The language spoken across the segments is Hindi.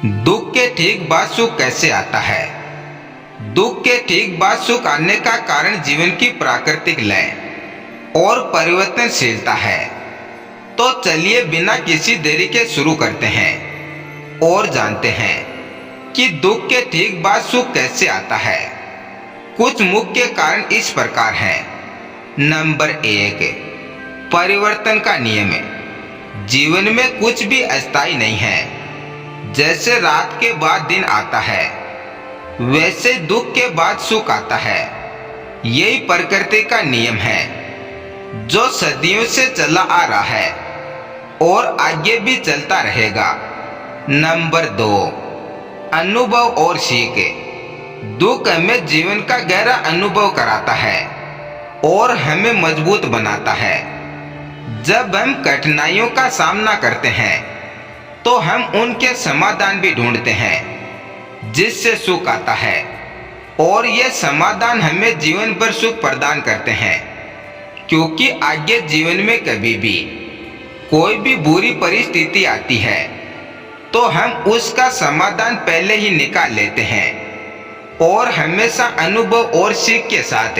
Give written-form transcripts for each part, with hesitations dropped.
दुख के ठीक बाद सुख कैसे आता है? दुख के ठीक बाद सुख आने का कारण जीवन की प्राकृतिक लय और परिवर्तनशीलता है। तो चलिए बिना किसी देरी के शुरू करते हैं और जानते हैं कि दुख के ठीक बाद सुख कैसे आता है। कुछ मुख्य कारण इस प्रकार हैं। नंबर 1, परिवर्तन का नियम। जीवन में कुछ भी अस्थायी नहीं है। जैसे रात के बाद दिन आता है, वैसे दुख के बाद सुख आता है। यही प्रकृति का नियम है जो सदियों से चला आ रहा है और आगे भी चलता रहेगा। नंबर 2, अनुभव और सीख। दुख हमें जीवन का गहरा अनुभव कराता है और हमें मजबूत बनाता है। जब हम कठिनाइयों का सामना करते हैं तो हम उनके समाधान भी ढूंढते हैं, जिससे सुख आता है और ये समाधान हमें जीवन भर सुख प्रदान करते हैं। क्योंकि आगे जीवन में कभी भी कोई भी बुरी परिस्थिति आती है तो हम उसका समाधान पहले ही निकाल लेते हैं और हमेशा अनुभव और सीख के साथ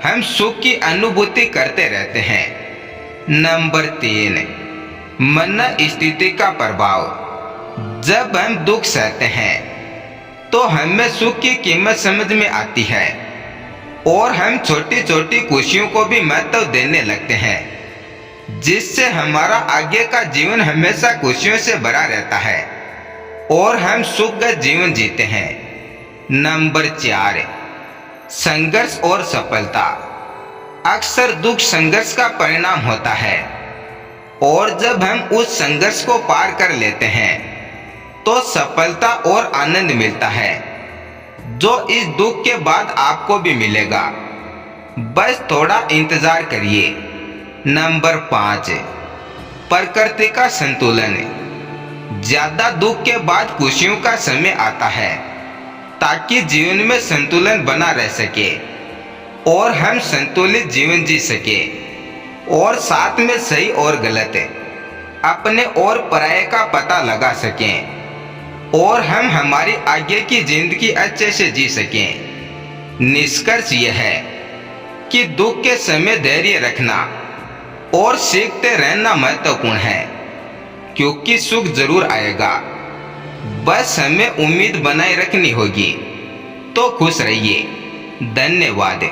हम सुख की अनुभूति करते रहते हैं। नंबर 3, मन स्थिति का प्रभाव। जब हम दुख सहते हैं तो हमें सुख की कीमत समझ में आती है और हम छोटी छोटी खुशियों को भी महत्व देने लगते हैं, जिससे हमारा आगे का जीवन हमेशा खुशियों से भरा रहता है और हम सुखद जीवन जीते हैं। नंबर 4, संघर्ष और सफलता। अक्सर दुख संघर्ष का परिणाम होता है और जब हम उस संघर्ष को पार कर लेते हैं तो सफलता और आनंद मिलता है, जो इस दुख के बाद आपको भी मिलेगा। बस थोड़ा इंतजार करिए। नंबर 5, प्रकृति का संतुलन। ज्यादा दुख के बाद खुशियों का समय आता है ताकि जीवन में संतुलन बना रह सके और हम संतुलित जीवन जी सके और साथ में सही और गलत अपने और पराये का पता लगा सकें और हम हमारी आगे की जिंदगी अच्छे से जी सकें। निष्कर्ष यह है कि दुख के समय धैर्य रखना और सीखते रहना महत्वपूर्ण है, क्योंकि सुख जरूर आएगा। बस हमें उम्मीद बनाए रखनी होगी। तो खुश रहिए। धन्यवाद।